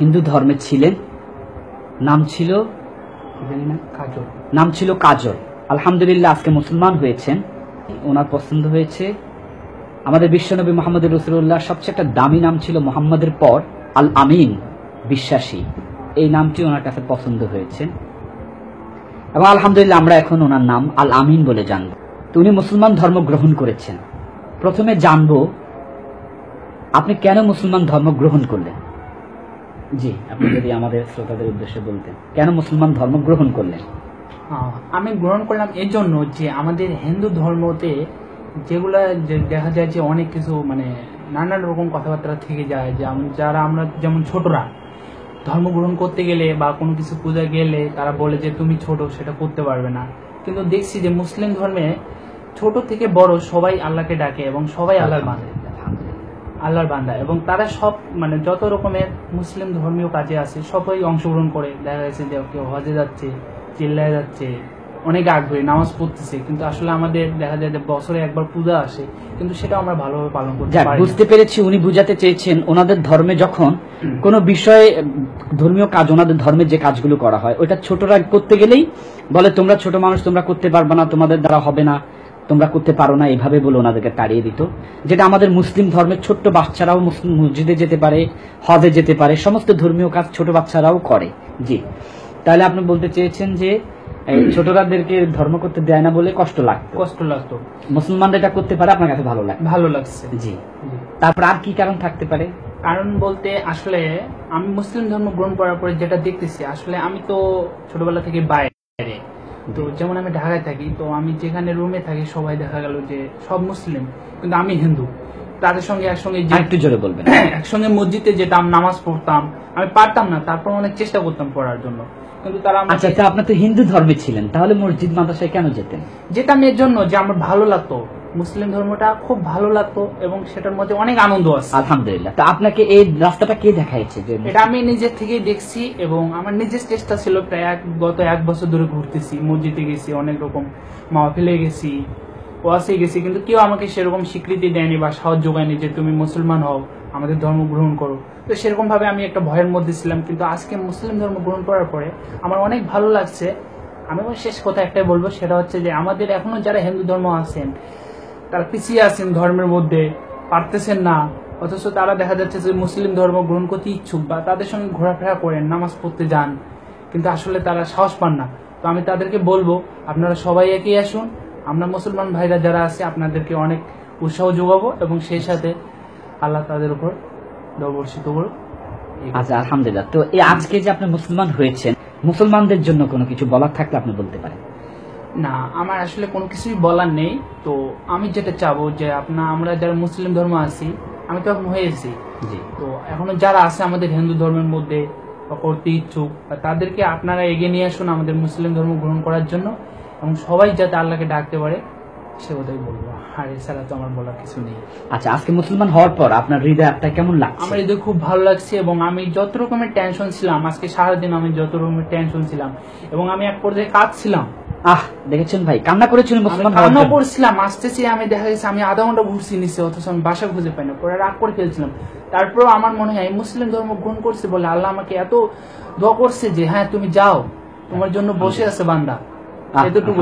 হিন্দু ধর্মে ছিলেন, নাম ছিল কাজল। নাম ছিল কাজল। আলহামদুলিল্লাহ আজকে মুসলমান হয়েছেন। ওনার পছন্দ হয়েছে। আমাদের বিশ্বনবী মোহাম্মদ রসুল্লাহ সবচেয়ে একটা দামি নাম ছিল মোহাম্মদের পর আল আমিন, বিশ্বাসী। এই নামটি ওনার কাছে পছন্দ হয়েছে এবং আলহামদুলিল্লাহ আমরা এখন ওনার নাম আল আমিন বলে জানব। তো উনি মুসলমান ধর্ম গ্রহণ করেছেন। প্রথমে জানবো আপনি কেন মুসলমান ধর্ম গ্রহণ করলেন? জি, আপনি যদি আমাদের শ্রোতাদের উদ্দেশ্যে বলতেন কেন মুসলমান ধর্ম গ্রহণ করলেন? আমি গ্রহণ করলাম এই জন্য যে আমাদের হিন্দু ধর্মতে যেগুলা দেখা যায় যে অনেক কিছু মানে নানান রকম কথাবার্তা থেকে যায়, যে যারা আমরা যেমন ছোটরা ধর্ম গ্রহণ করতে গেলে বা কোনো কিছু পূজা গেলে তারা বলে যে তুমি ছোট, সেটা করতে পারবে না। কিন্তু দেখছি যে মুসলিম ধর্মে ছোট থেকে বড় সবাই আল্লাহকে ডাকে এবং সবাই আল্লাহর বান্দা এবং তারা সব মানে যত রকমের মুসলিম ধর্মীয় কাজে আছে সবাই অংশগ্রহণ করে। দেখা যাচ্ছে যে কেউ হজে যাচ্ছে, চিল্লায় যাচ্ছে, অনেক আগ্রহী, নামাজ পড়তেছে, কিন্তু আসলে আমাদের দেখা যায় যে বছরে একবার পূজা আসে কিন্তু সেটা আমরা ভালোভাবে পালন করতে পারি। বুঝতে পেরেছি, উনি বুঝাতে চেয়েছেন ওনাদের ধর্মে যখন কোনো বিষয়ে ধর্মীয় কাজ, ওনাদের ধর্মে যে কাজগুলো করা হয় ওইটা ছোটরা করতে গেলেই বলে তোমরা ছোট মানুষ, তোমরা করতে পারবে না, তোমাদের দ্বারা হবে না, তোমরা করতে পারো না, এভাবে বলে ওনাদেরকে তাড়িয়ে দিত। যেটা আমাদের মুসলিম ধর্মের ছোট্ট বাচ্চারাও মসজিদে যেতে পারে, হজে যেতে পারে, সমস্ত ধর্মীয় কাজ ছোট বাচ্চারাও করে। জি, তাহলে আপনি বলতে চেয়েছেন যে ছোটরাদেরকে ধর্ম করতে দেয় না বলে কষ্ট লাগতো, মুসলমানরা এটা করতে পারে, আপনার কাছে ভালো লাগছে। জি, তারপর আর কি কারণ থাকতে পারে? কারণ বলতে আসলে আমি মুসলিম ধর্ম গ্রহণ করার পরে যেটা দেখতেছি, আসলে আমি তো ছোটবেলা থেকে বাইরে, তো যেমন আমি ঢাকায় থাকি, তো আমি যেখানে রুমে থাকি সবাই দেখা গেল যে সব মুসলিম কিন্তু আমি হিন্দু। তাদের সঙ্গে একটু জোরে বলবেন। একসঙ্গে মসজিদে যেতাম, নামাজ পড়তাম, আমি পারতাম না, তারপর অনেক চেষ্টা করতাম পড়ার জন্য, কিন্তু তারা আচ্ছা, আপনি তো হিন্দু ধর্মে ছিলেন, তাহলে মসজিদ মাদ্রাসায় কেন যেতাম এর জন্য যে আমার ভালো লাগতো, মুসলিম ধর্মটা খুব ভালো লাগতো এবং সেটার মধ্যে অনেক আনন্দ আছে। আলহামদুলিল্লাহ। তো আপনাকে এই রাস্তাটা কে দেখাইছে? এটা আমি নিজের থেকেই দেখছি এবং আমার নিজের চেষ্টা ছিল। প্রায় গত 1 বছর ধরে ঘুরতেছি, মসজিদে গেছি, অনেক রকম মাহফিলে গেছি, ওয়াসে গেছি, কিন্তু কেউ আমাকে সেরকম স্বীকৃতি দেয়নি বা সাহায্য যোগায়নি যে তুমি মুসলমান হও, আমাদের ধর্ম গ্রহণ করো। তো সেরকম ভাবে আমি একটা ভয়ের মধ্যে ছিলাম, কিন্তু আজকে মুসলিম ধর্ম গ্রহণ করার পরে আমার অনেক ভালো লাগছে। আমি শেষ কথা একটাই বলবো, সেটা হচ্ছে যে আমাদের এখনো যারা হিন্দু ধর্ম আছেন তারা পিছিয়ে আছেন, ধর্মের মধ্যে পারতেছেন না, অথচ তারা দেখা যাচ্ছে যে মুসলিম ধর্ম গ্রহণ করতে ইচ্ছুক বা তাদের সঙ্গে ঘোরাফেরা করেন, নামাজ পড়তে যান, কিন্তু আসলে তারা সাহস পান না। তো আমি তাদেরকে বলবো আপনারা সবাই এগিয়ে আসুন, আমরা মুসলমান ভাইরা যারা আছে আপনাদেরকে অনেক উৎসাহ যোগাবো এবং সেই সাথে আল্লাহ তাদের উপর বর্ষিত করুক। আচ্ছা, আলহামদুলিল্লাহ। তো এই আজকে যে আপনি মুসলমান হয়েছেন, মুসলমানদের জন্য কোনো কিছু বলার থাকলে আপনি বলতে পারেন। না, আমার আসলে কোনো কিছুই বলার নেই। তো আমি যেটা চাবো যে আমরা যারা মুসলিম ধর্ম আছি, আমি তো এখন হয়েছি, তো এখনো যারা আছে আমাদের হিন্দু ধর্মের মধ্যে করতে ইচ্ছুক, তাদেরকে আপনারা এগিয়ে নিয়ে আসুন আমাদের মুসলিম ধর্ম গ্রহণ করার জন্য এবং সবাই যাতে আল্লাহকে ডাকতে পারে সে কথাই বলবো, আর এছাড়া তো আমার বলার কিছু নেই। আচ্ছা, আজকে মুসলমান হওয়ার পর আপনার হৃদয় আপনার কেমন লাগছে? আমার হৃদয় খুব ভালো লাগছে এবং আমি যত রকমের টেনশন ছিলাম, আজকে সারাদিন আমি যত রকমের টেনশন ছিলাম এবং আমি এক পর্যায়ে কাঁদছিলাম। দেখেছেন ভাই, কান্না করেছেন মুসলমান হওয়ার জন্য? কান্না করছিলাম, আসতেছি, আমি দেখা গেছে আমি আধা ঘন্টা ঘুরছি নিচে, অথচ আমি বাসা খুঁজে পাই না, পরে রাগ করে ফেলছিলাম। তারপর আমার মনে হয় মুসলিম ধর্ম গ্রহণ করছে বলে আল্লাহ আমাকে এত দোয়া করছে যে হ্যাঁ তুমি যাও, তোমার জন্য বসে আছে বান্দা, এতটুকু।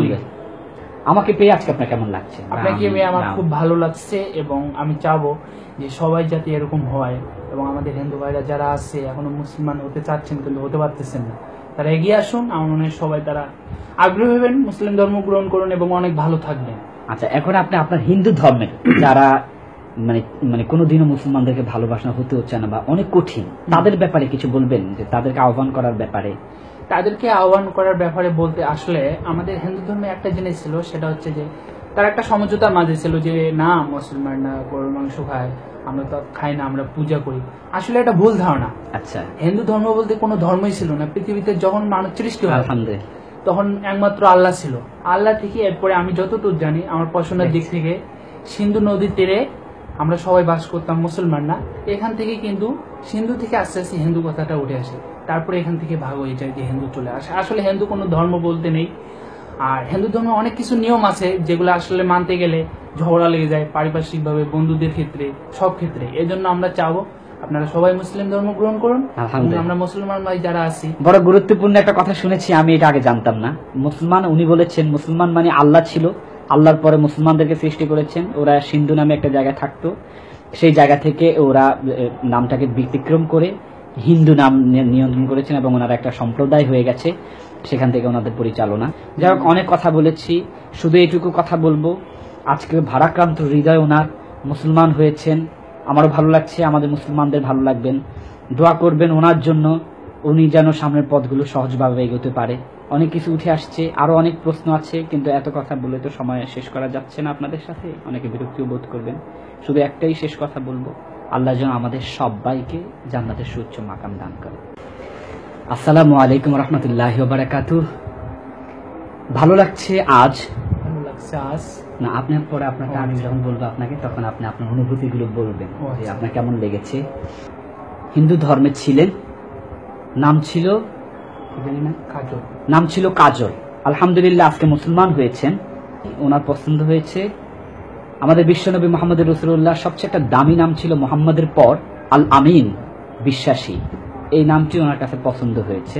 আমাকে পেয়ে আজকে আপনার কেমন লাগছে? আপনাকে পেয়ে আমার খুব ভালো লাগছে এবং আমি চাবো যে সবাই যাতে এরকম হয় এবং আমাদের হিন্দু ভাইরা যারা আছে এখনো মুসলমান হতে চাচ্ছেন কিন্তু হতে পারতেছেন না, তারা এগিয়ে আসুন। আমার মনে হয় সবাই তারা আগ্রহী হবেন, মুসলিম ধর্ম গ্রহণ করুন এবং অনেক ভালো থাকবেন। আচ্ছা, এখন আপনি আপনার হিন্দু ধর্মের যারা মানে কোনোদিনও মুসলমানদেরকে ভালোবাসা হতে হচ্ছে না বা অনেক কঠিন, তাদের ব্যাপারে কিছু বলবেন, যে তাদেরকে আহ্বান করার ব্যাপারে? তাদেরকে আহ্বান করার ব্যাপারে বলতে আসলে আমাদের হিন্দু ধর্মে একটা জিনিস ছিল, সেটা হচ্ছে যে তারা একটা সমঝোতার মাঝে ছিল যে না মুসলমানরা গরুর মাংস খায়, আমরা তো খাই না, আমরা পূজা করি। আসলে এটা ভুল ধারণা। আচ্ছা, হিন্দু ধর্ম বলতে কোনো ধর্মই ছিল না পৃথিবীতে। যখন মানুষ সৃষ্টি হয় তখন একমাত্র আল্লাহ ছিল। আল্লাহ থেকে এরপরে আমি যতটুকু জানি আমার পড়াশোনার দিক থেকে সিন্ধু নদীর তীরে আমরা সবাই বাস করতাম মুসলমানরা। এখান থেকে কিন্তু সিন্ধু থেকে আস্তে আস্তে হিন্দু কথাটা উঠে আসে, তারপরে এখান থেকে ভাগ হয়ে যায় যে হিন্দু চলে আসে। আসলে হিন্দু কোনো ধর্ম বলতে নেই। আর হিন্দু ধর্মে অনেক কিছু নিয়ম আছে যেগুলো আসলে মানতে গেলে ঝগড়া লেগে যায়, পারিপার্শ্বিক ভাবে, বন্ধুদের ক্ষেত্রে, সব ক্ষেত্রে। এই জন্য আমরা চাবো আপনারা সবাই মুসলিম ধর্ম গ্রহণ করুন। আলহামদুলিল্লাহ। আমরা মুসলমান ভাই যারা আছি, বড় গুরুত্বপূর্ণ একটা কথা শুনেছি, আমি এটা আগে জানতাম না। মুসলমান, উনি বলেছেন মুসলমান মানে আল্লাহ ছিল, আল্লাহর পরে মুসলমানদেরকে সৃষ্টি করেছেন। ওরা সিন্ধু নামে একটা জায়গায় থাকতো, সেই জায়গা থেকে ওরা নামটাকে ব্যতিক্রম করে হিন্দু নাম নিয়ন্ত্রণ করেছেন এবং ওনারা একটা সম্প্রদায় হয়ে গেছে, সেখান থেকে ওনাদের পরিচালনা। যাই হোক, অনেক কথা বলেছি, শুধু এইটুকু কথা বলবো, আজকে ভারাক্রান্ত হৃদয় ওনার, মুসলমান হয়েছেন, আমারও ভালো লাগছে, আমাদের মুসলমানদের ভালো লাগবেন। দোয়া করবেন ওনার জন্য, উনি যেন সামনের পথগুলো সহজভাবে এগোতে পারে। অনেক কিছু উঠে আসছে, আরো অনেক প্রশ্ন আছে, কিন্তু এত কথা বলে তো সময় শেষ করা যাচ্ছে না আপনাদের সাথে, অনেকে বিরক্তিও বোধ করবেন। শুধু একটাই শেষ কথা বলবো, আল্লাহ যেন আমাদের সবাইকে জান্নাতের সুউচ্চ মাকাম দান করে। আসসালামু আলাইকুম রহমতুল্লাহি ওয়া বারাকাতুহু। ভালো লাগছে আজ, ভালো লাগছে আজ। না আপনার পরে আপনাকে আমি যখন বলবো আপনাকে, তখন আপনি আপনার অনুভূতিগুলো বলবেন যে আপনার কেমন লেগেছে। হিন্দু ধর্মে ছিলেন, নাম ছিল কি জানি না, কাজল। নাম ছিল কাজল। আলহামদুলিল্লাহ আজকে মুসলমান হয়েছেন, ওনার পছন্দ হয়েছে। আমাদের বিশ্বনবী মোহাম্মদ রসুল্লাহ সবচেয়ে একটা দামি নাম ছিল মোহাম্মদের পর আল আমিন, বিশ্বাসী। এই নামটি ওনার কাছে পছন্দ হয়েছে।